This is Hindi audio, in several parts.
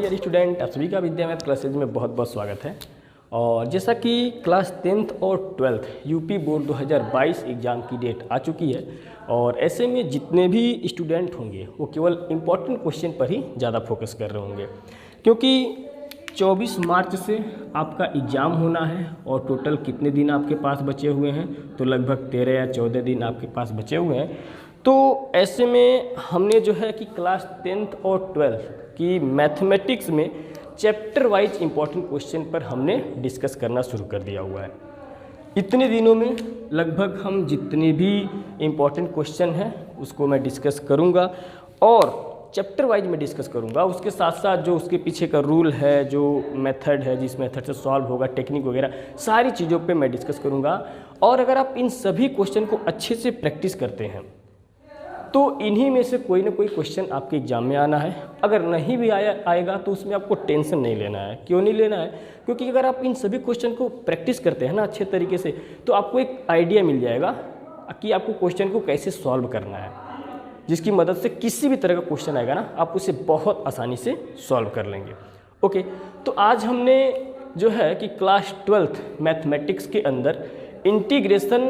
डियर स्टूडेंट, आप सभी का विद्या मैथ क्लासेज में बहुत बहुत स्वागत है। और जैसा कि क्लास 10th और 12th यूपी बोर्ड 2022 एग्ज़ाम की डेट आ चुकी है और ऐसे में जितने भी स्टूडेंट होंगे वो केवल इम्पॉर्टेंट क्वेश्चन पर ही ज़्यादा फोकस कर रहे होंगे, क्योंकि 24 मार्च से आपका एग्ज़ाम होना है और टोटल कितने दिन आपके पास बचे हुए हैं, तो लगभग 13 या 14 दिन आपके पास बचे हुए हैं। तो ऐसे में हमने जो है कि क्लास 10th और 12th की मैथमेटिक्स में चैप्टर वाइज इम्पॉर्टेंट क्वेश्चन पर हमने डिस्कस करना शुरू कर दिया हुआ है। इतने दिनों में लगभग हम जितने भी इम्पॉर्टेंट क्वेश्चन हैं उसको मैं डिस्कस करूंगा और चैप्टर वाइज में डिस्कस करूंगा। उसके साथ साथ जो उसके पीछे का रूल है, जो मेथड है, जिस मेथड से सॉल्व होगा, टेक्निक वगैरह सारी चीज़ों पे मैं डिस्कस करूंगा। और अगर आप इन सभी क्वेश्चन को अच्छे से प्रैक्टिस करते हैं तो इन्हीं में से कोई ना कोई क्वेश्चन आपके एग्जाम में आना है। अगर नहीं भी आएगा तो उसमें आपको टेंशन नहीं लेना है। क्यों नहीं लेना है? क्योंकि अगर आप इन सभी क्वेश्चन को प्रैक्टिस करते हैं ना अच्छे तरीके से, तो आपको एक आइडिया मिल जाएगा कि आपको क्वेश्चन को कैसे सॉल्व करना है, जिसकी मदद से किसी भी तरह का क्वेश्चन आएगा ना आप उसे बहुत आसानी से सॉल्व कर लेंगे। ओके, तो आज हमने जो है कि क्लास 12th मैथमेटिक्स के अंदर इंटीग्रेशन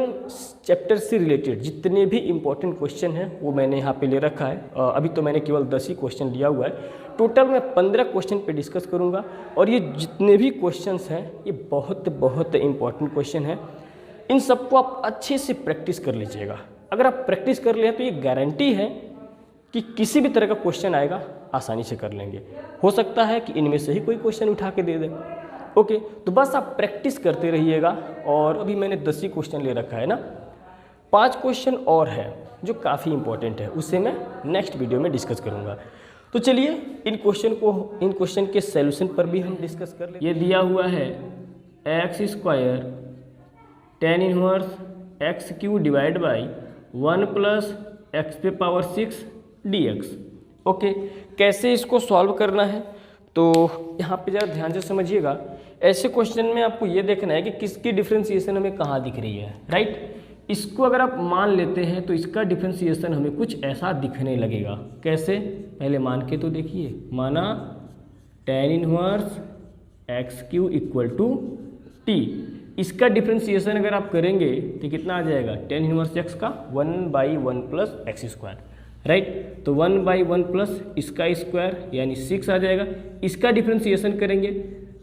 चैप्टर से रिलेटेड जितने भी इम्पोर्टेंट क्वेश्चन हैं वो मैंने यहाँ पे ले रखा है। अभी तो मैंने केवल 10 ही क्वेश्चन लिया हुआ है। टोटल मैं 15 क्वेश्चन पे डिस्कस करूँगा और ये जितने भी क्वेश्चंस हैं ये बहुत बहुत इम्पोर्टेंट क्वेश्चन हैं। इन सबको आप अच्छे से प्रैक्टिस कर लीजिएगा। अगर आप प्रैक्टिस कर लें तो ये गारंटी है कि किसी भी तरह का क्वेश्चन आएगा आसानी से कर लेंगे। हो सकता है कि इनमें से ही कोई क्वेश्चन उठा के दे दे। ओके, तो बस आप प्रैक्टिस करते रहिएगा। और अभी मैंने 10 ही क्वेश्चन ले रखा है ना, 5 क्वेश्चन और है जो काफ़ी इंपॉर्टेंट है, उससे मैं नेक्स्ट वीडियो में डिस्कस करूँगा। तो चलिए इन क्वेश्चन के सॉल्यूशन पर भी हम डिस्कस कर लें। ये दिया हुआ है x² tan inverse x³ divide by 1 + x⁻⁶ dx। Okay, कैसे इसको सॉल्व करना है तो यहाँ पे ज़रा ध्यान से समझिएगा। ऐसे क्वेश्चन में आपको ये देखना है कि किसकी डिफ्रेंसिएशन हमें कहाँ दिख रही है, राइट। इसको अगर आप मान लेते हैं तो इसका डिफ्रेंसिएशन हमें कुछ ऐसा दिखने लगेगा। कैसे? पहले मान के तो देखिए। माना tan इनवर्स x³ = t। इसका डिफ्रेंसिएशन अगर आप करेंगे तो कितना आ जाएगा? tan इनवर्स x का 1/1 + x², राइट। तो 1/1 प्लस इसका स्क्वायर यानी 6 आ जाएगा। इसका डिफ्रेंसिएशन करेंगे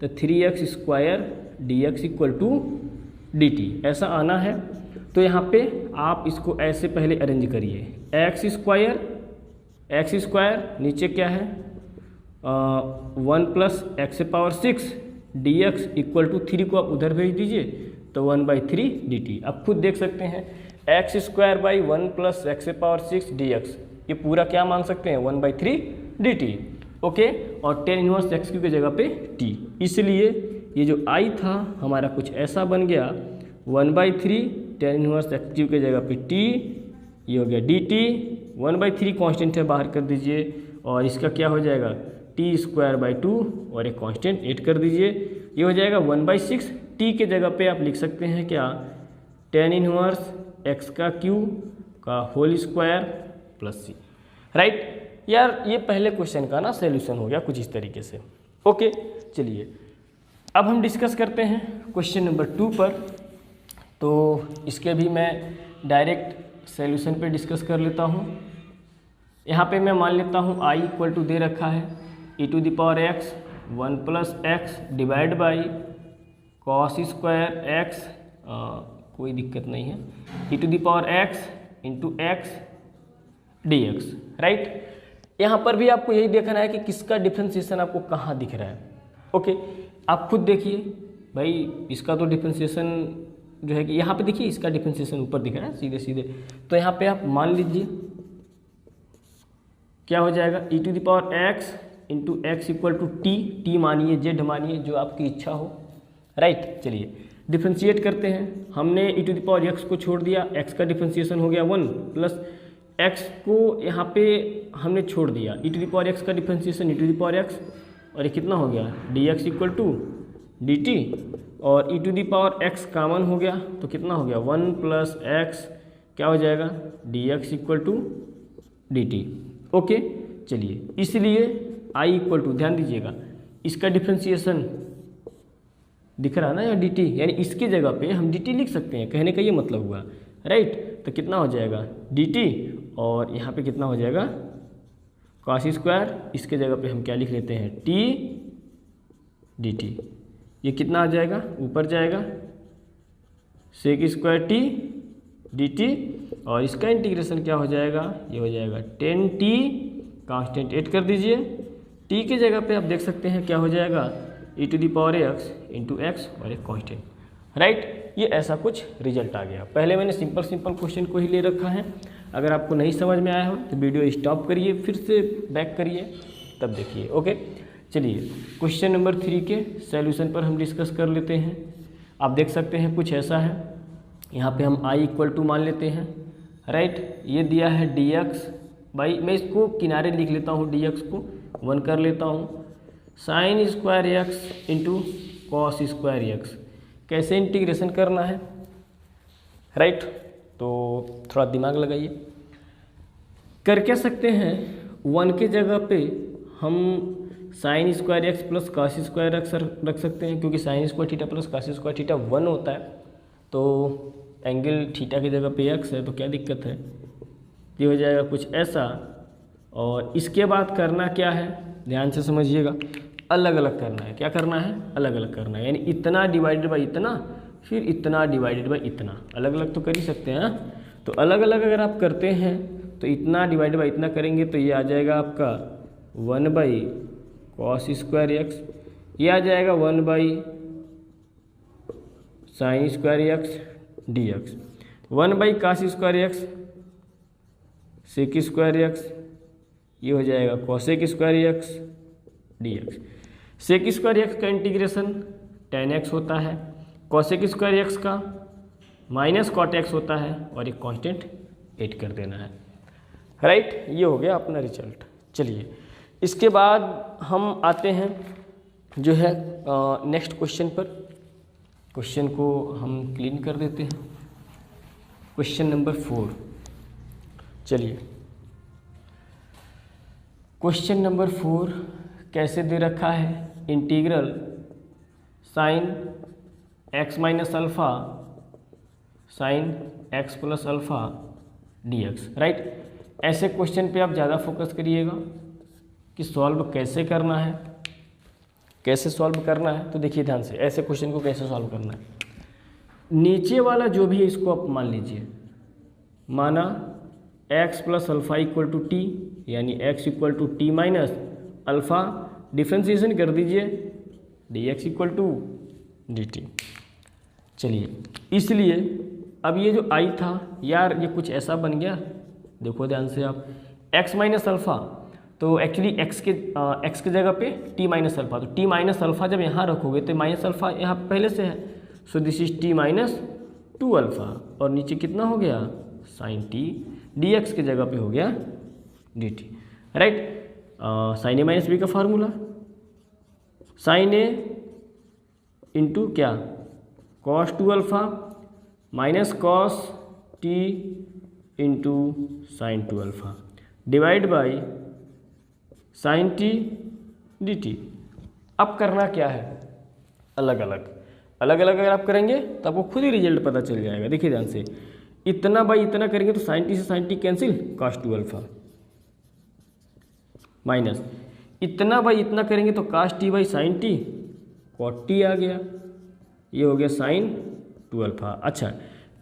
तो 3x² dx = dt ऐसा आना है। तो यहाँ पे आप इसको ऐसे पहले अरेंज करिए। x² नीचे क्या है 1 + x⁻⁶ dx = 3 को आप उधर भेज दीजिए तो 1/3 dt। आप खुद देख सकते हैं x²/1 + x⁻⁶ dx, ये पूरा क्या मान सकते हैं 1/3 dt। ओके, और tan इनवर्स x³ की जगह पे t, इसलिए ये जो I था हमारा कुछ ऐसा बन गया 1/3 tan इनवर्स x³ की जगह पे t, ये हो गया dt। 1/3 कांस्टेंट है, बाहर कर दीजिए और इसका क्या हो जाएगा t²/2 और एक कांस्टेंट ऐड कर दीजिए, ये हो जाएगा 1/6। t के जगह पे आप लिख सकते हैं क्या tan इनवर्स x³ का whole square plus c, right. यार ये पहले क्वेश्चन का ना सॉल्यूशन हो गया कुछ इस तरीके से। ओके, चलिए अब हम डिस्कस करते हैं क्वेश्चन नंबर 2 पर। तो इसके भी मैं डायरेक्ट सॉल्यूशन पे डिस्कस कर लेता हूँ। यहाँ पे मैं मान लेता हूँ I = दे रखा है e⁻x 1 + x divide by cos² x, कोई दिक्कत नहीं है, e⁻x × x dx, राइट। यहाँ पर भी आपको यही देखना है कि किसका डिफ्रेंसिएशन आपको कहाँ दिख रहा है। ओके, आप खुद देखिए भाई, इसका तो डिफ्रेंसिएशन जो है कि यहाँ पे देखिए इसका डिफ्रेंसिएशन ऊपर दिख रहा है सीधे सीधे। तो यहाँ पे आप मान लीजिए क्या हो जाएगा e⁻x × x = t मानिए, z मानिए, जो आपकी इच्छा हो, राइट। चलिए डिफ्रेंशिएट करते हैं। हमने e⁻x को छोड़ दिया, x का डिफ्रेंसिएशन हो गया 1 प्लस x को यहाँ पे हमने छोड़ दिया, e⁻x का डिफ्रेंसिएशन e⁻x और ये कितना हो गया dx = dt और e⁻x कॉमन हो गया तो कितना हो गया 1 + x क्या हो जाएगा dx = dt। ओके, चलिए इसलिए आई इक्वल टू, ध्यान दीजिएगा इसका डिफ्रेंसिएशन दिख रहा है ना, या डी टी, यानी इसकी जगह पे हम डी टी लिख सकते हैं, कहने का ये मतलब हुआ, राइट। तो कितना हो जाएगा डी टी, और यहाँ पे कितना हो जाएगा कॉस स्क्वायर, इसके जगह पे हम क्या लिख लेते हैं टी डी टी। ये कितना आ जाएगा, ऊपर जाएगा sec square T D T, और इसका इंटीग्रेशन क्या हो जाएगा, ये हो जाएगा 10t, कांस्टेंट 8 कर दीजिए, t की जगह पे आप देख सकते हैं क्या हो जाएगा e⁻x इंटू एक्स और एक कांस्टेंट, राइट। ये ऐसा कुछ रिजल्ट आ गया। पहले मैंने सिंपल क्वेश्चन को ही ले रखा है। अगर आपको नहीं समझ में आया हो तो वीडियो स्टॉप करिए, फिर से बैक करिए, तब देखिए। ओके, चलिए क्वेश्चन नंबर 3 के सॉल्यूशन पर हम डिस्कस कर लेते हैं। आप देख सकते हैं कुछ ऐसा है, यहाँ पे हम i इक्वल टू मान लेते हैं, राइट। ये दिया है dx बाई, मैं इसको किनारे लिख लेता हूँ, dx को 1 कर लेता हूँ, sine square x into cos square x। कैसे इंटीग्रेशन करना है, राइट। तो थोड़ा दिमाग लगाइए। कर क्या सकते हैं, 1 के जगह पे हम sign square x plus cos square x रख सकते हैं, क्योंकि sine square theta plus cos square theta 1 होता है, तो एंगल थीटा की जगह पे एक्स है, तो क्या दिक्कत है, ये हो जाएगा कुछ ऐसा। और इसके बाद करना क्या है, ध्यान से समझिएगा, अलग अलग करना है। क्या करना है, अलग अलग करना है, यानी इतना डिवाइडेड बाई इतना, फिर इतना डिवाइडेड बाई इतना। अलग अलग तो कर ही सकते हैं, तो अलग अलग अगर आप करते हैं तो इतना डिवाइडेड बाई इतना करेंगे तो ये आ जाएगा आपका 1 बाई कॉस स्क्वायर एक्स, ये आ जाएगा 1 by sine square X D X, 1 by cos square X sec square X, ये हो जाएगा cosec square X D X. Sec square X का इंटीग्रेशन tan x होता है, कॉसेक स्क्वायर एक्स का माइनस कॉट एक्स होता है, और एक कांस्टेंट 8 कर देना है, राइट। ये हो गया अपना रिजल्ट। चलिए इसके बाद हम आते हैं जो है नेक्स्ट क्वेश्चन पर। क्वेश्चन को हम क्लीन कर देते हैं, क्वेश्चन नंबर 4। चलिए क्वेश्चन नंबर 4 कैसे दे रखा है, integral sine x minus alpha sine x plus alpha D X, right. ऐसे क्वेश्चन पे आप ज़्यादा फोकस करिएगा कि सॉल्व कैसे करना है, कैसे सॉल्व करना है। तो देखिए ध्यान से, ऐसे क्वेश्चन को कैसे सॉल्व करना है। नीचे वाला जो भी है इसको आप मान लीजिए, माना x plus alpha equal to T, यानी x equal to T minus alpha, differentiation कर दीजिए D X equal to D T. चलिए इसलिए अब ये जो i था यार, ये कुछ ऐसा बन गया, देखो ध्यान से आप, x माइनस अल्फ़ा, तो एक्चुअली x के जगह पे t माइनस अल्फ़ा, तो t माइनस अल्फ़ा जब यहाँ रखोगे तो माइनस अल्फ़ा यहाँ पहले से है, so this is t minus 2 alpha, और नीचे कितना हो गया साइन t, dx के जगह पे हो गया dt, राइट। साइन ए माइनस बी का फार्मूला, साइन ए इंटू क्या cos 2 alpha minus cos T into sine 2 alpha divide by sine T D T. अब करना क्या है, अलग अलग अगर आप करेंगे तो आपको खुद ही रिजल्ट पता चल जाएगा। देखिए ध्यान से, इतना बाई इतना करेंगे तो साइन टी से sine t cancel, cos 2 alpha minus इतना बाई इतना करेंगे तो cos t by sine t, cot t आ गया, ये हो गया साइन 2 अल्फ़ा। अच्छा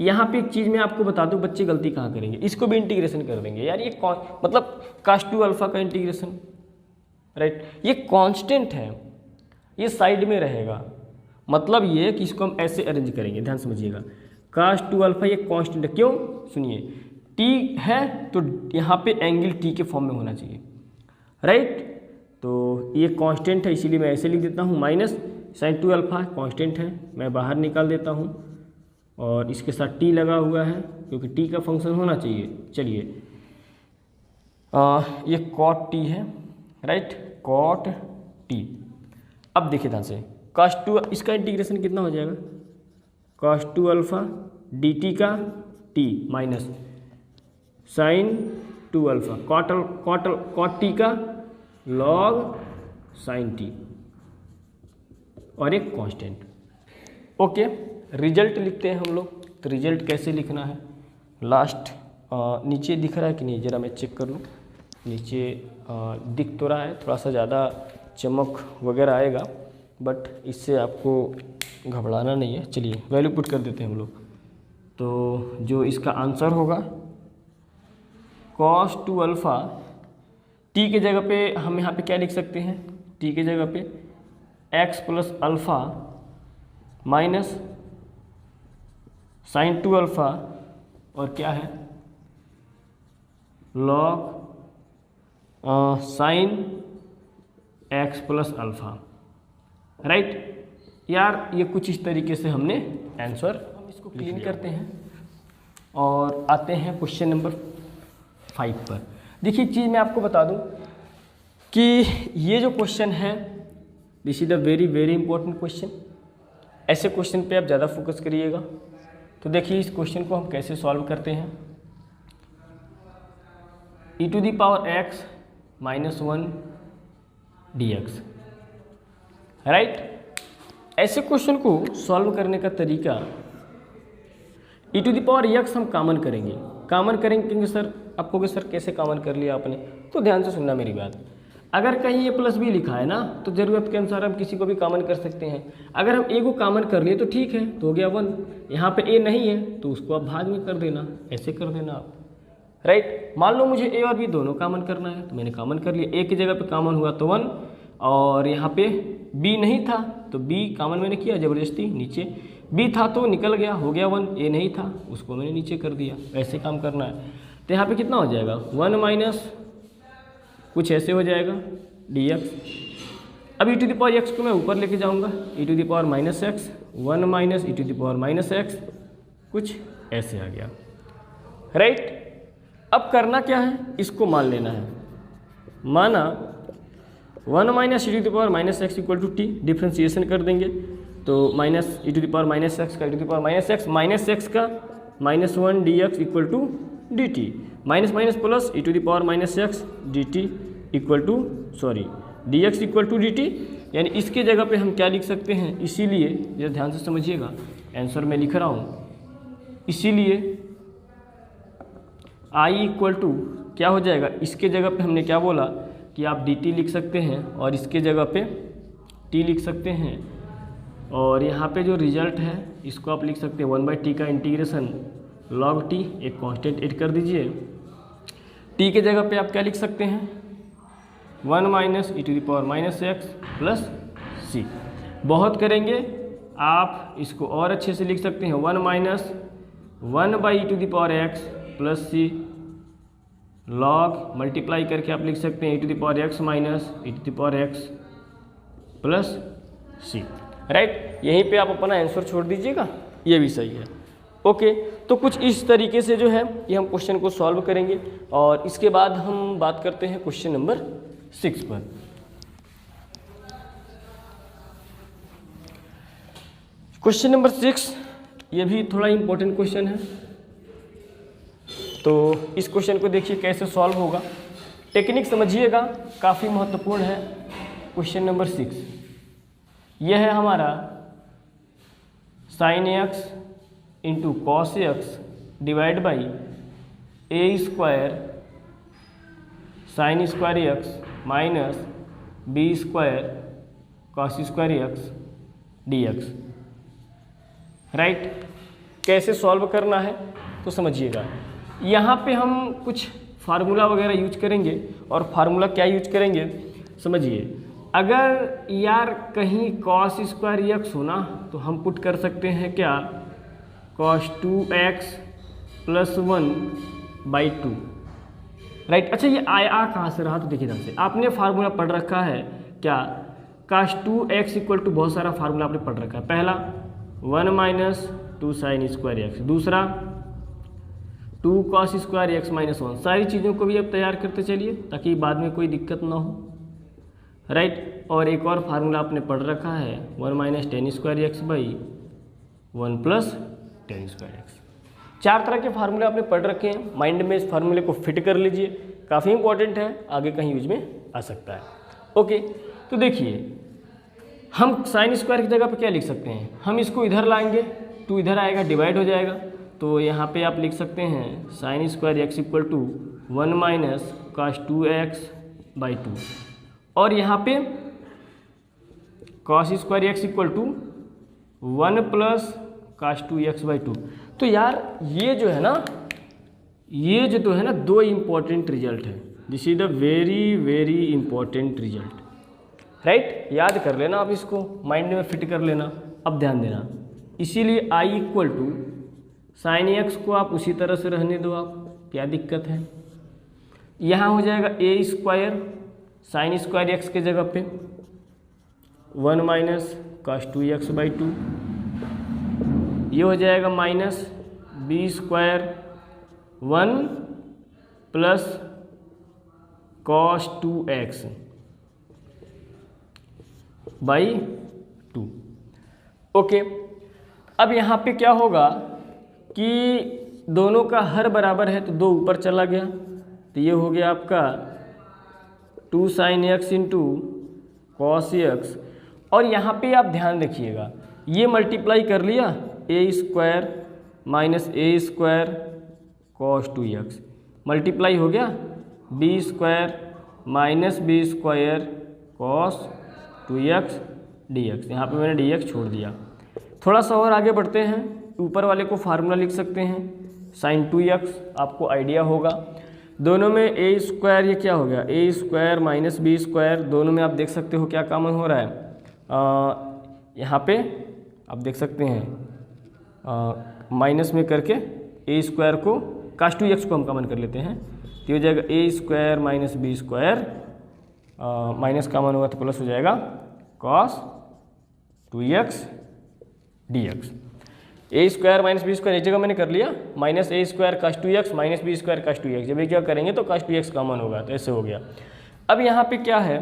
यहाँ पे एक चीज़ मैं आपको बता दूं, बच्चे गलती कहाँ करेंगे, इसको भी इंटीग्रेशन कर देंगे यार, ये मतलब कॉस 2 अल्फ़ा का इंटीग्रेशन, राइट। ये कांस्टेंट है, ये साइड में रहेगा, मतलब ये कि इसको हम ऐसे अरेंज करेंगे, ध्यान समझिएगा। कॉस 2 अल्फ़ा ये कांस्टेंट है, क्यों, सुनिए, टी है तो यहाँ पे एंगल टी के फॉर्म में होना चाहिए, राइट। तो ये कांस्टेंट है, इसीलिए मैं ऐसे लिख देता हूँ, माइनस साइन 2 अल्फ़ा कांस्टेंट है, मैं बाहर निकाल देता हूँ, और इसके साथ टी लगा हुआ है क्योंकि टी का फंक्शन होना चाहिए। चलिए ये कॉट टी है, राइट, कॉट टी। अब देखिए ध्यान से, कॉस 2 इसका इंटीग्रेशन कितना हो जाएगा, कॉस 2 अल्फ़ा डी टी का T minus sine 2 alpha cot T का log sin t और एक कांस्टेंट। ओके, रिजल्ट लिखते हैं हम लोग। तो रिजल्ट कैसे लिखना है, लास्ट नीचे दिख रहा है कि नहीं, ज़रा मैं चेक कर लूँ। नीचे दिख तो रहा है, थोड़ा सा ज़्यादा चमक वगैरह आएगा, बट इससे आपको घबराना नहीं है। चलिए वैल्यू पुट कर देते हैं हम लोग। तो जो इसका आंसर होगा cos 2 अल्फ़ा, टी के जगह पे हम यहाँ पे क्या लिख सकते हैं, टी के जगह पे x plus alpha minus sine 2 alpha और क्या है log sine x plus alpha. Right यार, ये कुछ इस तरीके से हमने आंसर, हम इसको क्लीन करते हैं और आते हैं क्वेश्चन नंबर 5 पर। देखिए एक चीज़ मैं आपको बता दूं कि ये जो क्वेश्चन है, this is the very very important question. ऐसे क्वेश्चन पे आप ज़्यादा फोकस करिएगा। तो देखिए इस क्वेश्चन को हम कैसे सॉल्व करते हैं। e⁻x - 1 dx। राइट, ऐसे क्वेश्चन को सॉल्व करने का तरीका, e⁻x हम कॉमन करेंगे। कॉमन करेंगे सर, आपको कि सर कैसे कॉमन कर लिया आपने, तो ध्यान से सुनना मेरी बात। अगर कहीं a प्लस बी लिखा है ना, तो ज़रूरत के अनुसार हम किसी को भी कॉमन कर सकते हैं। अगर हम a को कॉमन कर लिए तो ठीक है, तो हो गया 1। यहाँ पे a नहीं है तो उसको आप भाग में कर देना, ऐसे कर देना आप। राइट, मान लो मुझे a और b दोनों कॉमन करना है, तो मैंने कॉमन कर लिया। a की जगह पे कॉमन हुआ तो 1, और यहाँ पे b नहीं था तो b कॉमन मैंने किया ज़बरदस्ती नीचे, b था तो निकल गया, हो गया 1। a नहीं था उसको मैंने नीचे कर दिया, ऐसे काम करना है। तो यहाँ पे कितना हो जाएगा 1 माइनस कुछ ऐसे हो जाएगा dx। अब e⁻x को मैं ऊपर लेके जाऊँगा, e⁻−x 1 माइनस e⁻−x कुछ ऐसे आ गया। राइट, अब करना क्या है, इसको मान लेना है। माना 1 minus e⁻−x equal to T, differentiation कर देंगे तो माइनस e⁻−x का e⁻−x माइनस x का -1 dx equal to D T, minus minus plus e⁻−x dt equal to dx equal to dt। यानी इसके जगह पे हम क्या लिख सकते हैं, इसीलिए ये ध्यान से समझिएगा, आंसर मैं लिख रहा हूँ। इसीलिए i इक्वल टू क्या हो जाएगा, इसके जगह पे हमने क्या बोला कि आप dt लिख सकते हैं और इसके जगह पे t लिख सकते हैं। और यहाँ पे जो रिजल्ट है इसको आप लिख सकते हैं 1/t का इंटीग्रेशन log t, एक कांस्टेंट ऐड कर दीजिए। t के जगह पे आप क्या लिख सकते हैं 1 माइनस e⁻−x प्लस c। बहुत करेंगे आप इसको और अच्छे से लिख सकते हैं 1 minus 1/e⁻x plus c log multiply करके आप लिख सकते हैं e⁻x minus e⁻x plus c। Right, यहीं पे आप अपना आंसर छोड़ दीजिएगा, ये भी सही है। ओके, तो कुछ इस तरीके से जो है ये हम क्वेश्चन को सॉल्व करेंगे और इसके बाद हम बात करते हैं क्वेश्चन नंबर 6 पर। क्वेश्चन नंबर 6 ये भी थोड़ा इम्पोर्टेंट क्वेश्चन है। तो इस क्वेश्चन को देखिए कैसे सॉल्व होगा, टेक्निक समझिएगा, काफ़ी महत्वपूर्ण है। क्वेश्चन नंबर 6 यह है हमारा sin x into cos X divide by A square sine square X minus B square cos square X D X. Right, कैसे सॉल्व करना है तो समझिएगा। यहाँ पे हम कुछ फार्मूला वगैरह यूज करेंगे, और फार्मूला क्या यूज करेंगे समझिए। अगर यार कहीं कॉस स्क्वायर एक्स हो ना, तो हम पुट कर सकते हैं क्या cos 2x प्लस 1/2। राइट, अच्छा ये आया कहाँ से रहा, तो देखिए ध्यान से, आपने फार्मूला पढ़ रखा है क्या, cos 2x इक्वल टू बहुत सारा फार्मूला आपने पढ़ रखा है। पहला 1 माइनस 2 साइन स्क्वायर एक्स, दूसरा 2 cos स्क्वायर एक्स माइनस 1। सारी चीज़ों को भी आप तैयार करते चलिए ताकि बाद में कोई दिक्कत ना हो। राइट, और एक और फार्मूला आपने पढ़ रखा है 1 minus ten square x by 1 plus ten square x. 4 तरह के फार्मूले आपने पढ़ रखे हैं, माइंड में इस फार्मूले को फिट कर लीजिए, काफ़ी इंपॉर्टेंट है, आगे कहीं यूज में आ सकता है। ओके, तो देखिए हम साइन स्क्वायर की जगह पे क्या लिख सकते हैं, हम इसको इधर लाएंगे, 2 इधर आएगा, डिवाइड हो जाएगा। तो यहाँ पे आप लिख सकते हैं sine square X equal to 1 minus cos 2x/2, और यहाँ पे cos square X equal to 1 plus cos 2x/2। तो यार ये जो है ना, ये जो तो है ना, 2 इम्पॉर्टेंट रिजल्ट है। This is the very very important result, right. याद कर लेना आप, इसको माइंड में फिट कर लेना। अब ध्यान देना, इसीलिए i equal to sine X को आप उसी तरह से रहने दो, आप क्या दिक्कत है। यहाँ हो जाएगा a square sine square x के जगह पे 1 माइनस काश 2x/2, ये हो जाएगा minus b square 1 plus cos 2x/2। Okay, अब यहाँ पे क्या होगा कि दोनों का हर बराबर है तो 2 ऊपर चला गया, तो ये हो गया आपका 2 sine x into cos X. और यहाँ पे आप ध्यान रखिएगा, ये मल्टीप्लाई कर लिया a square minus a square cos 2x, multiply हो गया b square minus b square cos 2x dx। यहाँ पे मैंने dx छोड़ दिया। थोड़ा सा और आगे बढ़ते हैं, ऊपर वाले को फार्मूला लिख सकते हैं साइन 2x, आपको आइडिया होगा। दोनों में a स्क्वायर, ये क्या हो गया a square minus b square, दोनों में आप देख सकते हो क्या कॉमन हो रहा है। यहाँ पे आप देख सकते हैं माइनस में करके a स्क्वायर को काश 2x को हम कॉमन कर लेते हैं, तो हो जाएगा a square minus b square, minus common होगा तो प्लस हो जाएगा cos 2x dx। a square minus B square एक जगह मैंने कर लिया, माइनस a स्क्वायर काश 2x माइनस b स्क्वायर काश 2x, जब ये क्या करेंगे तो काश 2x कॉमन होगा, तो ऐसे हो गया। अब यहाँ पे क्या है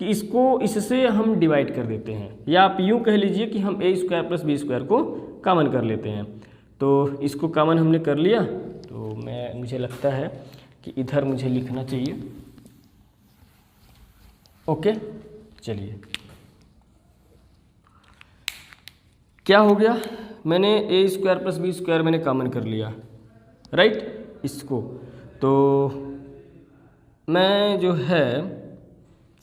कि इसको इससे हम डिवाइड कर देते हैं, या आप यूँ कह लीजिए कि हम a square plus b square को कॉमन कर लेते हैं। तो इसको कॉमन हमने कर लिया, तो मुझे लगता है कि इधर मुझे लिखना चाहिए। ओके, चलिए क्या हो गया, मैंने a square plus b square मैंने कॉमन कर लिया, राइट। इसको तो मैं जो है,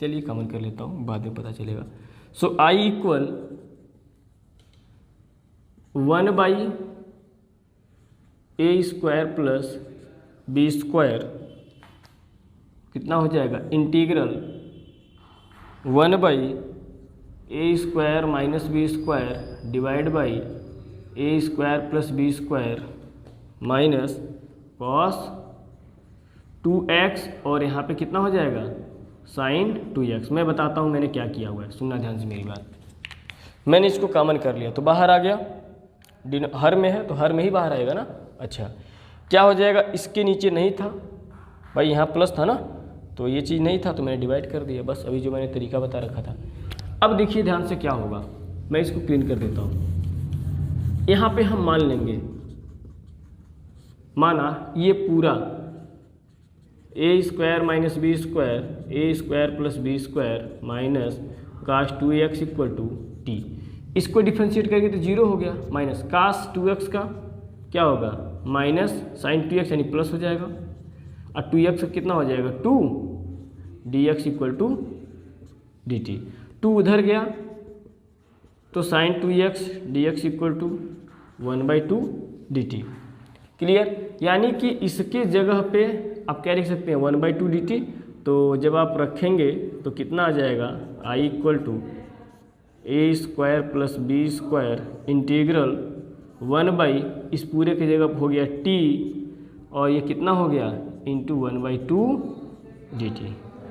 चलिए कॉमन कर लेता हूँ, बाद में पता चलेगा। सो i equal 1/a square plus b square कितना हो जाएगा, integral 1/a square minus b square divide by a square plus b square minus cos 2x, और यहाँ पे कितना हो जाएगा साइन 2x। मैं बताता हूँ मैंने क्या किया हुआ है, सुनना ध्यान से मेरी बात। मैंने इसको कॉमन कर लिया तो बाहर आ गया, हर में है तो हर में ही बाहर आएगा ना। अच्छा, क्या हो जाएगा, इसके नीचे नहीं था भाई, यहाँ प्लस था ना, तो ये चीज़ नहीं था तो मैंने डिवाइड कर दिया, बस अभी जो मैंने तरीका बता रखा था। अब देखिए ध्यान से क्या होगा, मैं इसको क्लीन कर देता हूँ। यहाँ पे हम मान लेंगे, माना ये पूरा a square minus b square a square plus b square minus cos 2x equal to t, इसको डिफ्रेंशिएट करेंगे तो 0 हो गया, माइनस काश 2x का क्या होगा माइनस साइन 2x यानी प्लस हो जाएगा, और 2x का कितना हो जाएगा 2 dx इक्वल टू dt। 2 उधर गया तो sine 2x dx equal to 1/2 dt। Clear, यानी कि इसके जगह पे आप क्या लिख सकते हैं 1/2 dt। तो जब आप रखेंगे तो कितना आ जाएगा, i equal to a square plus b square integral 1/ इस पूरे की जगह हो गया t, और ये कितना हो गया इंटू 1/2 dt,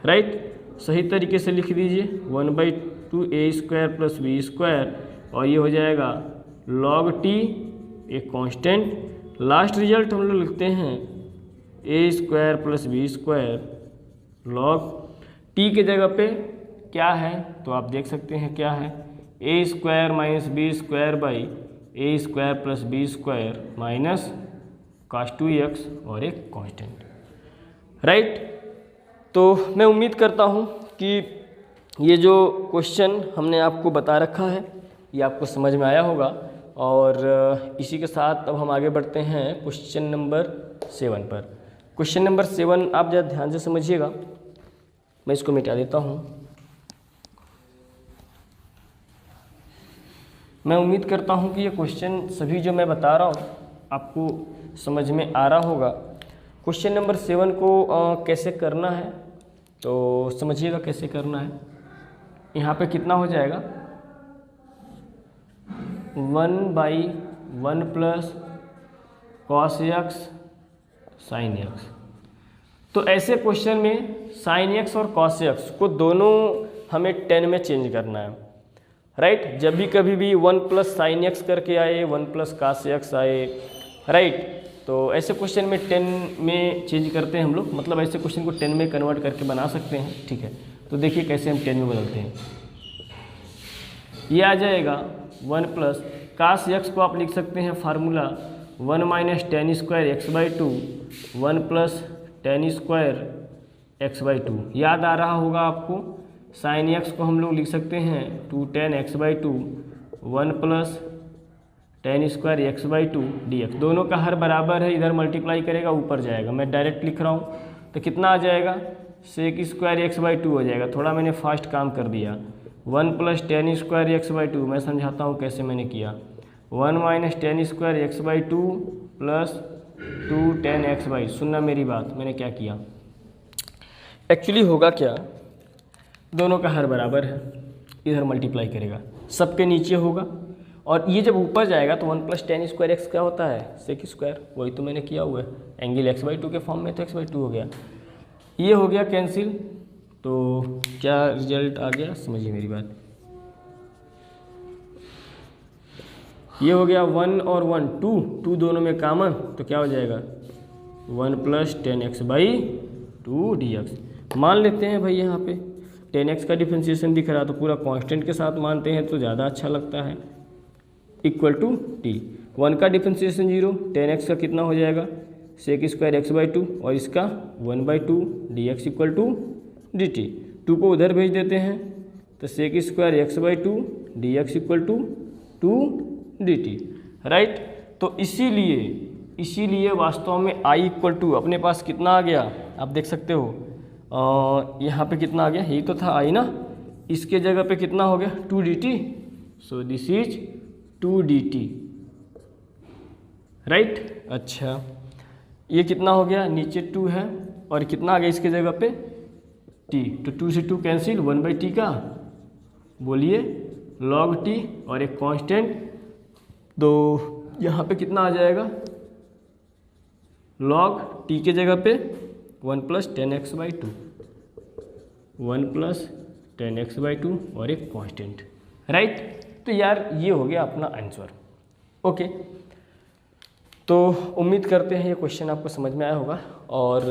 राइट। सही तरीके से लिख दीजिए 1/2 a square plus b square, और ये हो जाएगा log t, एक कांस्टेंट। लास्ट रिजल्ट हम लोग लिखते हैं a square plus b square log t के जगह पे क्या है तो आप देख सकते हैं क्या है, a square minus b square by a square plus b square minus cos 2x और एक कांस्टेंट, राइट। तो मैं उम्मीद करता हूँ कि ये जो क्वेश्चन हमने आपको बता रखा है ये आपको समझ में आया होगा। और इसी के साथ अब हम आगे बढ़ते हैं क्वेश्चन नंबर 7 पर। क्वेश्चन नंबर 7 आप ज़रा ध्यान से समझिएगा, मैं इसको मिटा देता हूँ। मैं उम्मीद करता हूँ कि ये क्वेश्चन सभी जो मैं बता रहा हूँ आपको समझ में आ रहा होगा। क्वेश्चन नंबर 7 को कैसे करना है तो समझिएगा कैसे करना है। यहाँ पे कितना हो जाएगा 1/1 plus cos x sin x। तो ऐसे क्वेश्चन में sin x और cos x को दोनों हमें 10 में चेंज करना है, राइट। जब भी कभी भी 1 प्लस साइन एक्स करके आए 1 प्लस cos x आए, राइट, तो ऐसे क्वेश्चन में 10 में चेंज करते हैं हम लोग, मतलब ऐसे क्वेश्चन को 10 में कन्वर्ट करके बना सकते हैं, ठीक है। तो देखिए कैसे हम 10 में बदलते हैं। ये आ जाएगा 1 प्लस cos x को आप लिख सकते हैं formula 1 minus ten square x/2 1 plus ten square x/2। याद आ रहा होगा आपको। साइन x को हम लोग लिख सकते हैं 2 tan x/2 1 plus ten square x/2 dx। दोनों का हर बराबर है, इधर मल्टीप्लाई करेगा ऊपर जाएगा। मैं डायरेक्ट लिख रहा हूँ तो कितना आ जाएगा सेक स्क्वायर x/2 हो जाएगा। थोड़ा मैंने फास्ट काम कर दिया। 1 प्लस टेन स्क्वायर x/2 मैं समझाता हूँ कैसे मैंने किया। 1 minus ten square x/2 plus 2 tan x/2। सुनना मेरी बात, मैंने क्या किया एक्चुअली होगा क्या, दोनों का हर बराबर है, इधर मल्टीप्लाई करेगा, सबके नीचे होगा और ये जब ऊपर जाएगा तो 1 प्लस टेन स्क्वायर एक्स क्या होता है सेक स्क्वायर, वही तो मैंने किया हुआ है। एंगल x/2 के फॉर्म में तो x/2 हो गया, ये हो गया कैंसिल। तो क्या रिजल्ट आ गया समझिए मेरी बात। ये हो गया 1 और 1 2 दोनों में कॉमन, तो क्या हो जाएगा 1 प्लस टेन x/2 dx। मान लेते हैं भाई यहाँ पे 10x का डिफ्रेंशिएशन दिख रहा तो पूरा कांस्टेंट के साथ मानते हैं तो ज़्यादा अच्छा लगता है। इक्वल टू t, 1 का डिफ्रेंशिएशन 0, 10x का कितना हो जाएगा सेक स्क्वायर x/2 और इसका 1/2 dx इक्वल टू dt। 2 को उधर भेज देते हैं तो sec square x/2 dx equal to 2 dt, right. तो इसीलिए वास्तव में i इक्वल टू अपने पास कितना आ गया आप देख सकते हो। यहाँ पे कितना आ गया, यही तो था i ना, इसके जगह पे कितना हो गया 2 dt। So this is 2 dt, right. अच्छा ये कितना हो गया, नीचे 2 है और कितना आ गया इसके जगह पे t, तो 2 से 2 कैंसिल, 1/t का बोलिए log t और एक कांस्टेंट, तो यहाँ पे कितना आ जाएगा log t के जगह पे 1 plus ten x/2 1 plus ten x/2 और एक कांस्टेंट, राइट। तो यार ये हो गया अपना आंसर, ओके। तो उम्मीद करते हैं ये क्वेश्चन आपको समझ में आया होगा। और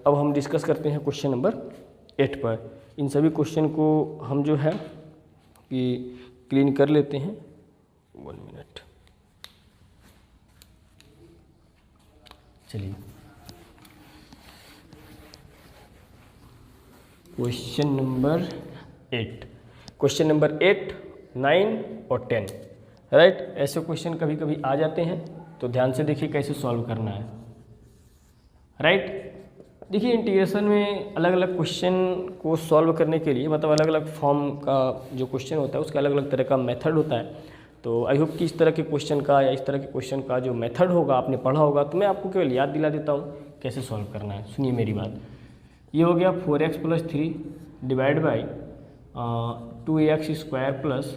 अब हम डिस्कस करते हैं क्वेश्चन नंबर 8 पर। इन सभी क्वेश्चन को हम जो है कि क्लीन कर लेते हैं। 1 मिनट, चलिए क्वेश्चन नंबर 8, क्वेश्चन नंबर 8, 9 और 10, राइट। ऐसे क्वेश्चन कभी कभी आ जाते हैं तो ध्यान से देखिए कैसे सॉल्व करना है, राइट। देखिए इंटीग्रेशन में अलग अलग क्वेश्चन को सॉल्व करने के लिए मतलब अलग अलग फॉर्म का जो क्वेश्चन होता है उसका अलग अलग तरह का मेथड होता है। तो आई होप कि इस तरह के क्वेश्चन का या इस तरह के क्वेश्चन का जो मेथड होगा आपने पढ़ा होगा, तो मैं आपको केवल याद दिला देता हूँ कैसे सॉल्व करना है। सुनिए मेरी बात, ये हो गया 4x plus 3 divide by 2x square plus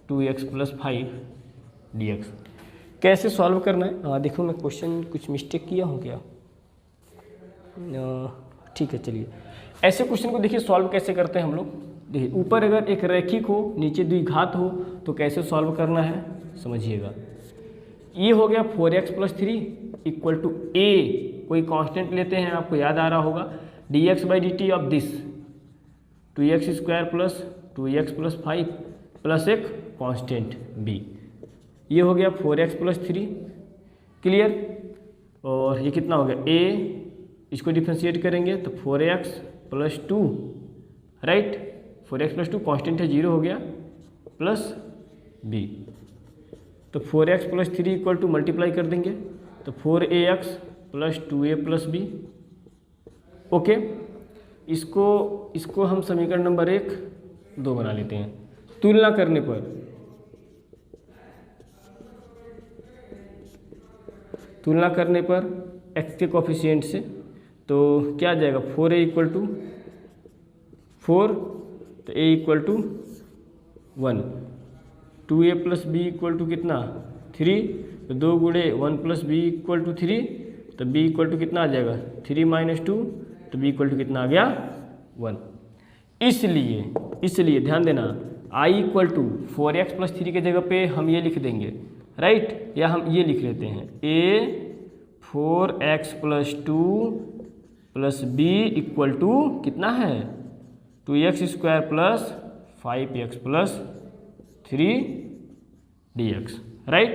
2x plus 5 dx। कैसे सॉल्व करना है देखो, मैं क्वेश्चन कुछ मिस्टेक किया हूँ क्या, ठीक है चलिए। ऐसे क्वेश्चन को देखिए सॉल्व कैसे करते हैं हम लोग। देखिए ऊपर अगर एक रैखिक हो नीचे द्विघात हो तो कैसे सॉल्व करना है समझिएगा। ये हो गया 4x plus 3 equal to a, कोई कांस्टेंट लेते हैं, आपको याद आ रहा होगा dx by dt of this 2x square plus 2x plus 5 plus एक कांस्टेंट b। ये हो गया 4x प्लस 3, क्लियर। और ये कितना हो गया a, इसको डिफ्रेंशिएट करेंगे तो 4x plus 2, right. 4x plus 2 constant है 0 हो गया प्लस b, तो 4x plus 3 equal to multiply कर देंगे तो 4ax plus 2a plus b। Okay, इसको हम समीकरण नंबर 1 2 बना लेते हैं। तुलना करने पर x के कोफिशिएंट से तो क्या आ जाएगा 4a इक्वल टू 4, तो a equal to 1, 2a plus b equal to कितना 3, तो 2 गुणे 1 प्लस b इक्वल टू 3, तो b इक्वल टू कितना आ जाएगा 3 माइनस 2, तो b इक्वल टू कितना आ गया 1। इसलिए ध्यान देना i equal to 4x plus 3 के जगह पे हम ये लिख देंगे, राइट, या हम ये लिख लेते हैं a 4x plus 2 plus b equal to कितना है 2x square plus 5x plus 3dx, right.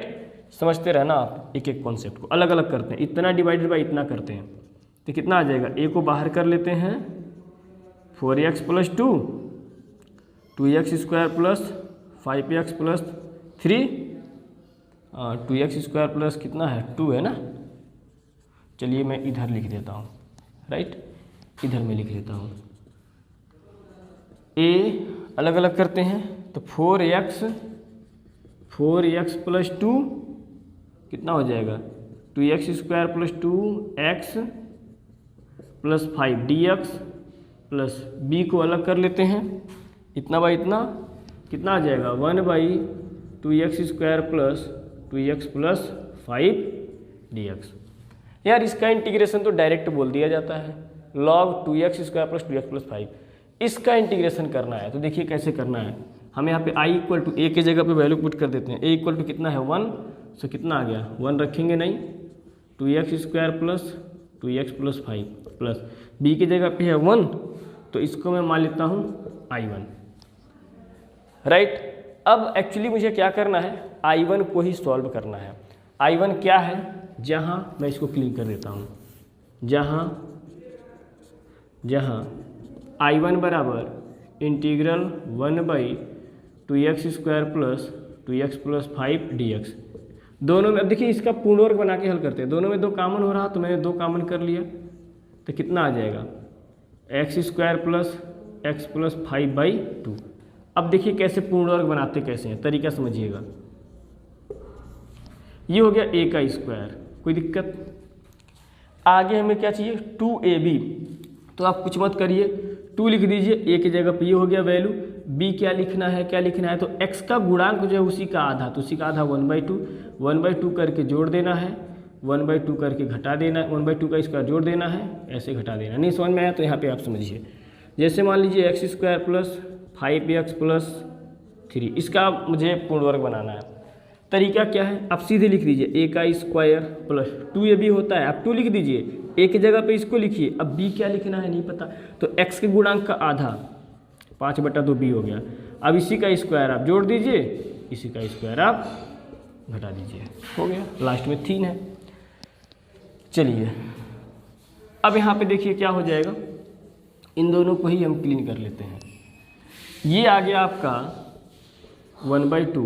समझते रहना आप, एक एक कॉन्सेप्ट को अलग अलग करते हैं, इतना डिवाइडेड बाई इतना करते हैं तो कितना आ जाएगा, a को बाहर कर लेते हैं 4x plus 2, 2x square plus 5x plus 3, 2x square plus कितना है 2 है ना। चलिए मैं इधर लिख देता हूँ, राइट, इधर मैं लिख देता हूँ, a अलग अलग करते हैं तो 4x प्लस 2 कितना हो जाएगा 2x square plus 2x plus 5dx plus b को अलग कर लेते हैं, इतना बाई इतना कितना आ जाएगा 1 by 2x square plus 2x plus 5dx। यार इसका इंटीग्रेशन तो डायरेक्ट बोल दिया जाता है, log 2x square plus 2x plus 5, इसका इंटीग्रेशन करना है तो देखिए कैसे करना है। हम यहाँ पे i इक्वल टू a के जगह पे वैल्यू पुट कर देते हैं, a इक्वल टू कितना है 1, सो कितना आ गया 1 रखेंगे नहीं, 2x square plus 2x plus 5 plus b की जगह पे है 1, तो इसको मैं मान लेता हूँ i1, राइट। अब एक्चुअली मुझे क्या करना है, i1 को ही सॉल्व करना है। i1 क्या है, जहाँ मैं इसको क्लीन कर देता हूँ, जहाँ i1 बराबर integral 1 by 2x square plus 2x plus 5dx, दोनों में अब देखिए इसका पूर्ण वर्ग बना के हल करते हैं, दोनों में 2 कॉमन हो रहा तो मैंने 2 कॉमन कर लिया तो कितना आ जाएगा x square plus x plus 5/2। अब देखिए कैसे पूर्ण वर्ग बनाते कैसे हैं, तरीका समझिएगा। ये हो गया a का स्क्वायर, कोई दिक्कत। आगे हमें क्या चाहिए 2ab, तो आप कुछ मत करिए 2 लिख दीजिए, a की जगह पे ये हो गया वैल्यू, b क्या लिखना है तो x का गुणांक जो है उसी का आधा, तो उसी का आधा 1/2 करके जोड़ देना है, 1/2 करके घटा देना है, 1/2 का स्क्वायर जोड़ देना है, ऐसे घटा देना। नहीं समझ में आया तो यहाँ पे आप समझिए, जैसे मान लीजिए x square plus 5x plus 3, इसका मुझे पूर्ण वर्ग बनाना है। तरीका क्या है, आप सीधे लिख दीजिए a का स्क्वायर प्लस 2ab होता है, आप 2 लिख दीजिए, a की जगह पे इसको लिखिए। अब b क्या लिखना है नहीं पता, तो x के गुणांक का आधा 5/2b हो गया। अब इसी का स्क्वायर आप जोड़ दीजिए, इसी का स्क्वायर आप घटा दीजिए, हो गया, लास्ट में 3 है। चलिए अब यहाँ पे देखिए क्या हो जाएगा, इन दोनों को ही हम क्लीन कर लेते हैं। ये आ गया आपका 1/2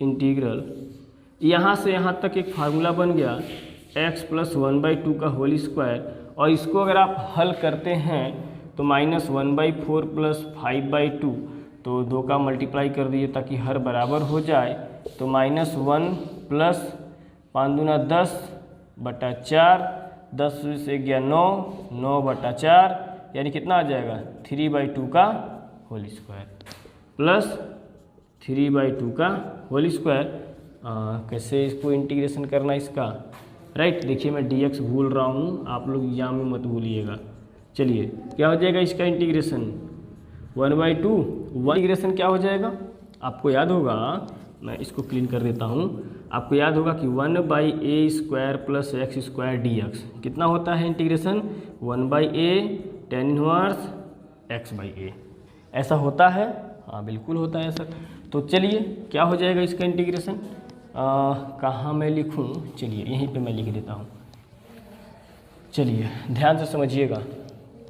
इंटीग्रल, यहाँ से यहाँ तक एक फार्मूला बन गया x प्लस 1/2 का होल स्क्वायर, और इसको अगर आप हल करते हैं तो -1/4 प्लस 5/2, तो 2 का मल्टीप्लाई कर दीजिए ताकि हर बराबर हो जाए, तो -1 प्लस 5 दूना 10/4, 10 से गया 9/4, यानी कितना आ जाएगा 3/2 का होल स्क्वायर प्लस 3/2 का होल स्क्वायर। कैसे इसको इंटीग्रेशन करना इसका, राइट, देखिए मैं dx भूल रहा हूँ, आप लोग एग्जाम में मत भूलिएगा। चलिए क्या हो जाएगा इसका इंटीग्रेशन 1/2, इंटीग्रेशन क्या हो जाएगा आपको याद होगा, मैं इसको क्लीन कर देता हूँ। आपको याद होगा कि 1/a square plus x square dx कितना होता है integration 1/a tan inverse x/a, ऐसा होता है, हाँ बिल्कुल होता है ऐसा। तो चलिए क्या हो जाएगा इसका इंटीग्रेशन, कहाँ मैं लिखूँ, चलिए यहीं पे मैं लिख देता हूँ। चलिए ध्यान से समझिएगा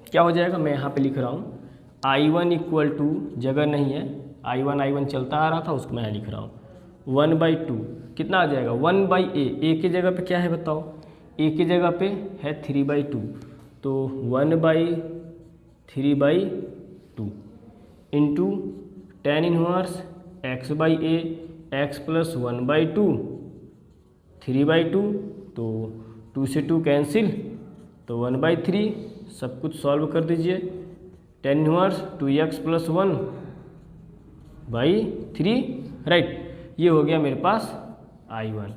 क्या हो जाएगा, मैं यहाँ पे लिख रहा हूँ I1 इक्वल टू, जगह नहीं है, I1 चलता आ रहा था उसको मैं यहाँ लिख रहा हूँ, 1/2 कितना आ जाएगा 1/a, ए की जगह पे क्या है बताओ, ए की जगह पे है 3/2, तो 1/3/2 into tan inverse x/a, x plus 1/2 3/2, तो 2 से 2 कैंसिल, तो 1/3, सब कुछ सॉल्व कर दीजिए, tan inverse 2x plus 1/3, right, ये हो गया मेरे पास I1।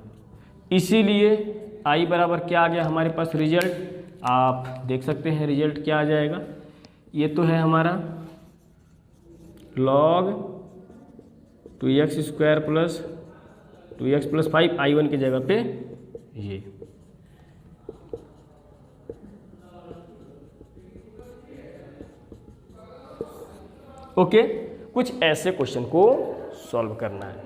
इसीलिए I बराबर क्या आ गया हमारे पास रिजल्ट, आप देख सकते हैं रिजल्ट क्या आ जाएगा, ये तो है हमारा log 2x² plus 2x plus 5, I1 की जगह पे ये। ओके, कुछ ऐसे क्वेश्चन को सॉल्व करना है,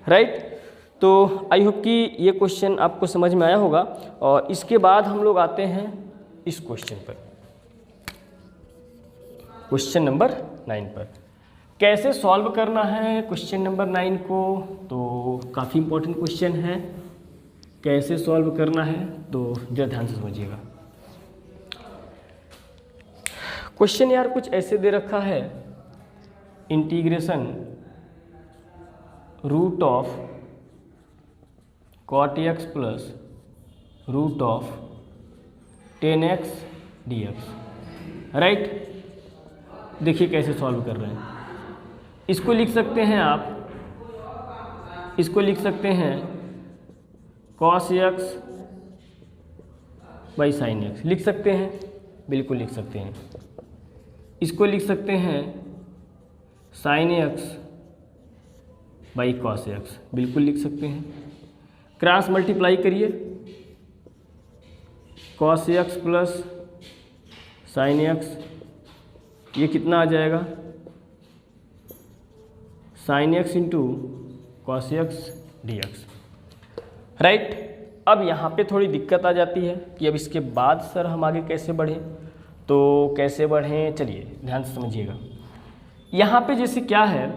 राइट। तो आई होप कि ये क्वेश्चन आपको समझ में आया होगा। और इसके बाद हम लोग आते हैं इस क्वेश्चन पर, क्वेश्चन नंबर 9 पर। कैसे सॉल्व करना है क्वेश्चन नंबर 9 को, तो काफ़ी इंपॉर्टेंट क्वेश्चन है, कैसे सॉल्व करना है तो जरा ध्यान से समझिएगा। क्वेश्चन यार कुछ ऐसे दे रखा है, integration root of cot x plus root of tan x dx, right. देखिए कैसे सॉल्व कर रहे हैं, इसको लिख सकते हैं आप, इसको लिख सकते हैं cos x by sin x, लिख सकते हैं, बिल्कुल लिख सकते हैं। इसको लिख सकते हैं sin x by cos x, बिल्कुल लिख सकते हैं। क्रॉस मल्टीप्लाई करिए, cos x plus sin x, ये कितना आ जाएगा sin x into cos x dx, right. अब यहाँ पे थोड़ी दिक्कत आ जाती है कि अब इसके बाद सर हम आगे कैसे बढ़ें, तो कैसे बढ़ें, चलिए ध्यान से समझिएगा। यहाँ पे जैसे क्या है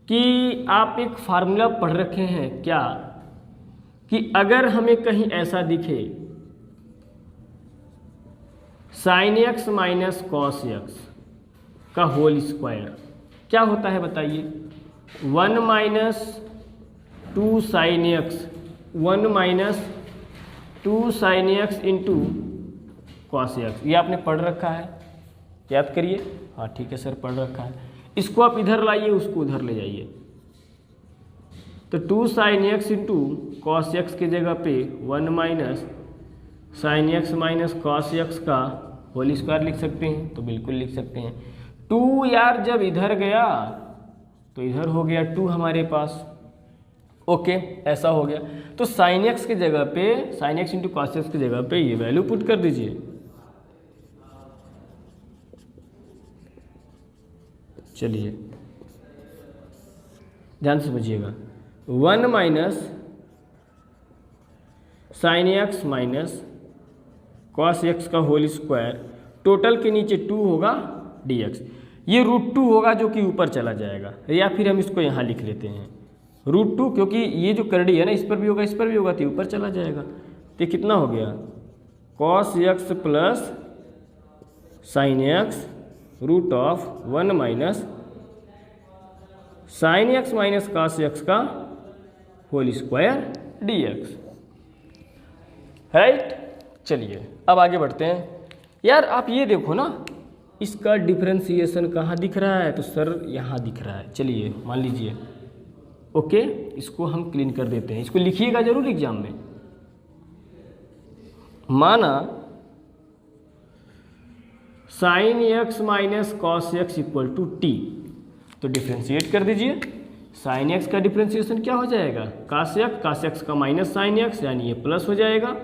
कि आप एक फार्मूला पढ़ रखे हैं क्या, कि अगर हमें कहीं ऐसा दिखे sin x minus cos X का होल स्क्वायर, क्या होता है बताइए, 1 minus 2 sin x, 1 minus 2 sin x into cos x, ये आपने पढ़ रखा है, याद करिए। हाँ ठीक है सर, पढ़ रखा है। इसको आप इधर लाइए, उसको उधर ले जाइए, तो 2 sin x into cos x की जगह पे 1 minus sin x minus cos X का होल स्क्वायर लिख सकते हैं, तो बिल्कुल लिख सकते हैं। 2 यार जब इधर गया तो इधर हो गया 2 हमारे पास, ओके ऐसा हो गया। तो sin x की जगह पे, sin x into cos x की जगह पे ये वैल्यू पुट कर दीजिए, चलिए ध्यान से समझिएगा। 1 minus sin x minus cos X का होल स्क्वायर, टोटल के नीचे 2 होगा dx, ये √2 होगा जो कि ऊपर चला जाएगा, या फिर हम इसको यहाँ लिख लेते हैं √2, क्योंकि ये जो करड़ी है ना इस पर भी होगा इस पर भी होगा तो ऊपर चला जाएगा। तो कितना हो गया cos X plus sin x root of 1 minus sin x minus cos X का होल स्क्वायर dx, राइट। चलिए अब आगे बढ़ते हैं। यार आप ये देखो ना, इसका डिफरेंशिएशन कहाँ दिख रहा है, तो सर यहाँ दिख रहा है। चलिए मान लीजिए, ओके इसको हम क्लीन कर देते हैं, इसको लिखिएगा जरूर एग्जाम में। माना sin x minus cos X equal to T, तो डिफ्रेंशिएट कर दीजिए। sin x का डिफ्रेंशिएशन क्या हो जाएगा, cos x का माइनस sin x, यानी ये प्लस हो जाएगा,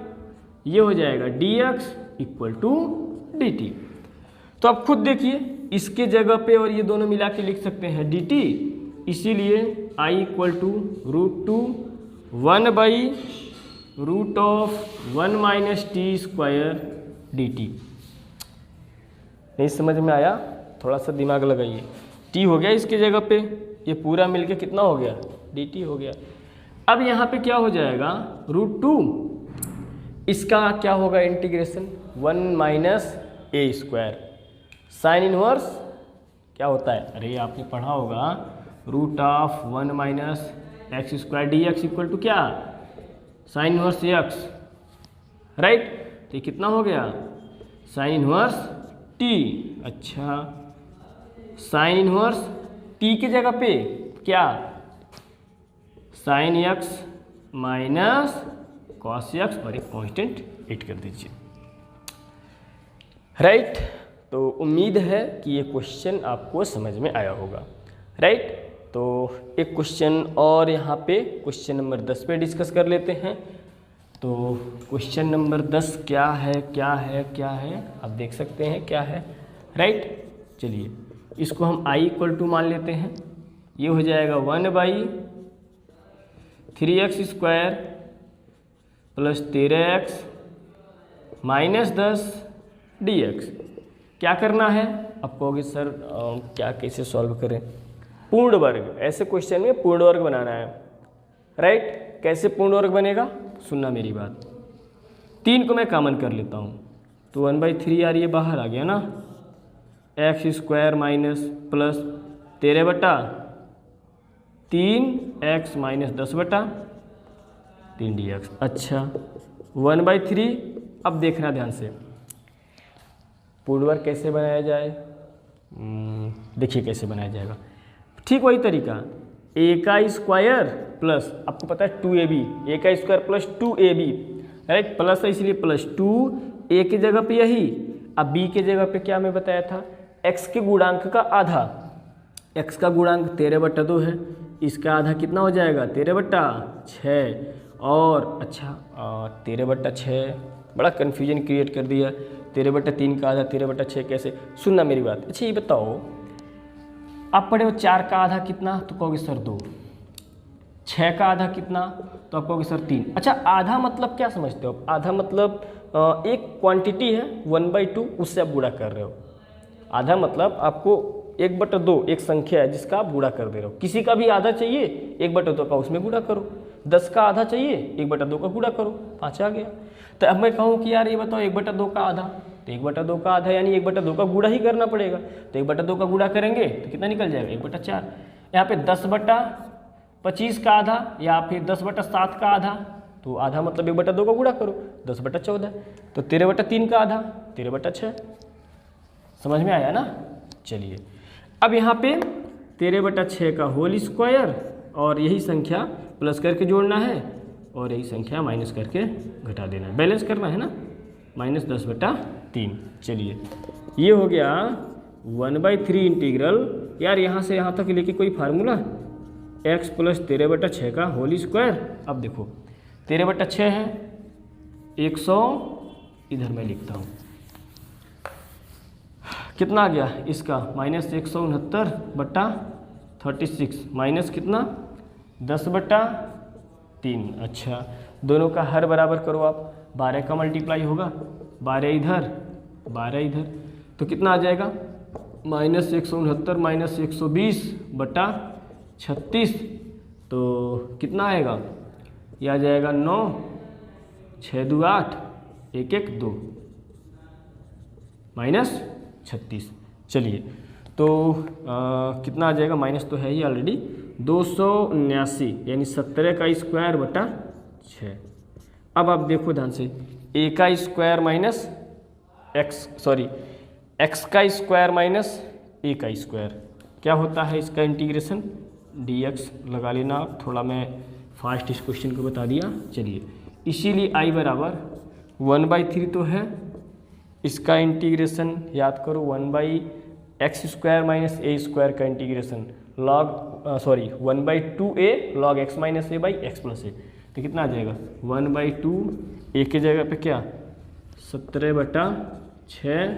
ये हो जाएगा dx इक्वल टू dt। तो आप खुद देखिए, इसके जगह पे और ये दोनों मिला के लिख सकते हैं dt, इसीलिए I equal to √2 1/√1 minus T square dt। नहीं समझ में आया, थोड़ा सा दिमाग लगाइए। टी हो गया इसके जगह पे, ये पूरा मिलके कितना हो गया, डी टी हो गया। अब यहाँ पे क्या हो जाएगा, √2, इसका क्या होगा integration, 1 minus A square, sine inverse क्या होता है, अरे आपने पढ़ा होगा, √1 minus X square D X equal to क्या, साइन इनवर्स एक्स, राइट। तो ये कितना हो गया, साइन इनवर्स टी। अच्छा, साइन इनवर्स टी की जगह पे क्या, sine X minus cos X और एक कांस्टेंट ऐड कर दीजिए, राइट। तो उम्मीद है कि ये क्वेश्चन आपको समझ में आया होगा, राइट। तो एक क्वेश्चन और यहाँ पे क्वेश्चन नंबर 10 पे डिस्कस कर लेते हैं। तो क्वेश्चन नंबर 10 क्या है, क्या है, क्या है, आप देख सकते हैं क्या है, राइट। चलिए इसको हम i इक्वल टू मान लेते हैं, ये हो जाएगा 1/3x square plus 13x minus 10 dx। क्या करना है, आप कहोगे सर क्या कैसे सॉल्व करें, पूर्ण वर्ग, ऐसे क्वेश्चन में पूर्ण वर्ग बनाना है, राइट। कैसे पूर्ण वर्ग बनेगा, सुनना मेरी बात। 3 को मैं कॉमन कर लेता हूँ, तो 1/3 यार ये बाहर आ गया ना, x square minus plus 13/3x minus 10/3 dx। अच्छा 1/3, अब देखना ध्यान से, पूर्ण वर्ग कैसे बनाया जाए, देखिए कैसे बनाया जाएगा, ठीक वही तरीका, ए का स्क्वायर प्लस, आपको पता है 2ab, ए का square plus 2ab, right, plus है इसलिए प्लस 2, ए की जगह पे यही, अब बी के जगह पे क्या मैं बताया था, x के गुणांक का आधा, x का गुणांक 13/2 है, इसका आधा कितना हो जाएगा 13/6, और अच्छा 13/6, बड़ा कन्फ्यूजन क्रिएट कर दिया, 13/3 का आधा 13/6 कैसे, सुनना मेरी बात। अच्छा ये बताओ, आप पढ़े हो 4 का आधा कितना, तो कहोगे सर 2, 6 का आधा कितना, तो आप कहोगे सर 3। अच्छा आधा मतलब क्या समझते हो, आधा मतलब एक क्वांटिटी है 1/2, उससे आप गुणा कर रहे हो। आधा मतलब आपको 1/2 एक संख्या है जिसका आप गुणा कर दे रहे हो, किसी का भी आधा चाहिए 1/2 का उसमें गुणा करो, 10 का आधा चाहिए 1/2 का गुणा करो, 5 आ गया। तो अब मैं कहूँ कि यार ये बताओ 1/2 का आधा, तो 1/2 का आधा यानी 1/2 का गुणा ही करना पड़ेगा, तो 1/2 का गुणा करेंगे तो कितना निकल जाएगा 1/4। यहाँ पे 10/25 का आधा या फिर 10/7 का आधा, तो आधा मतलब 1/2 का गुणा करो 10/14, तो 13/3 का आधा 13/6, समझ में आया ना। चलिए अब यहाँ पे 13/6 का होल स्क्वायर और यही संख्या प्लस करके जोड़ना है और यही संख्या माइनस करके घटा देना है, बैलेंस करना है ना, माइनस 10/3। चलिए ये हो गया 1/3 इंटीग्रल, यार यहाँ से यहाँ तक लेके कोई फार्मूला, x प्लस 13/6 का होल स्क्वायर। अब देखो 13/6 है 100, इधर मैं लिखता हूँ कितना आ गया इसका, माइनस 169/36 माइनस कितना 10/3। अच्छा दोनों का हर बराबर करो आप, 12 का मल्टीप्लाई होगा, 12 इधर 12 इधर, तो कितना आ जाएगा माइनस 169 माइनस 120/36, तो कितना आएगा, यह आ जाएगा 9, 6 2 8, 1 1 2 माइनस 36। चलिए तो कितना आ जाएगा, माइनस तो है ही ऑलरेडी, 279 यानी 17 का स्क्वायर बटा 6। अब आप देखो ध्यान से, ए का स्क्वायर माइनस एक्स एक्स का स्क्वायर माइनस ए का स्क्वायर क्या होता है, इसका इंटीग्रेशन dx लगा लेना, थोड़ा मैं फास्ट इस क्वेश्चन को बता दिया। चलिए इसीलिए i बराबर 1/3 तो है, इसका इंटीग्रेशन याद करो 1/x² माइनस a स्क्वायर का integration log 1/2a log x minus a by x plus a, तो कितना आ जाएगा 1/2 a के जगह पे क्या 17/6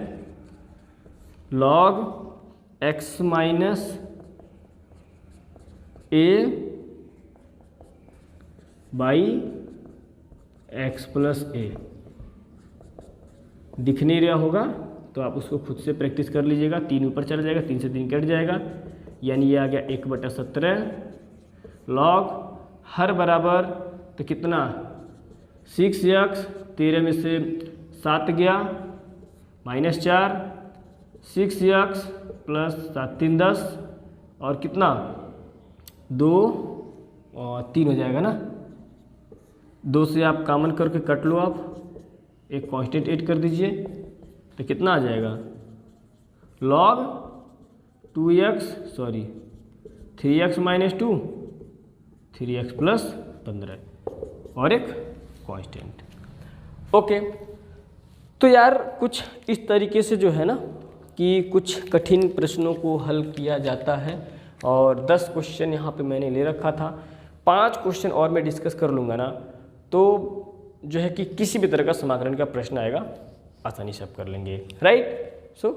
log x minus a by x plus a, दिख नहीं रहा होगा तो आप उसको खुद से प्रैक्टिस कर लीजिएगा। 3 ऊपर चला जाएगा, 3 से 3 कट जाएगा, यानी ये आ गया 1/17 लॉग हर बराबर तो कितना 6x, 13 में से 7 गया -4, 6x प्लस 7 3 10 और कितना 2 और 3 हो जाएगा ना। 2 से आप कॉमन करके कट लो, आप एक कांस्टेंट ऐड कर दीजिए तो कितना आ जाएगा log 3x - 2 3x + 15 और एक कांस्टेंट। ओके, तो यार कुछ इस तरीके से जो है ना कि कुछ कठिन प्रश्नों को हल किया जाता है और 10 क्वेश्चन यहाँ पे मैंने ले रखा था। 5 क्वेश्चन और मैं डिस्कस कर लूँगा ना, तो जो है कि किसी भी तरह का समाकलन का प्रश्न आएगा आसानी से आप कर लेंगे, राइट। सो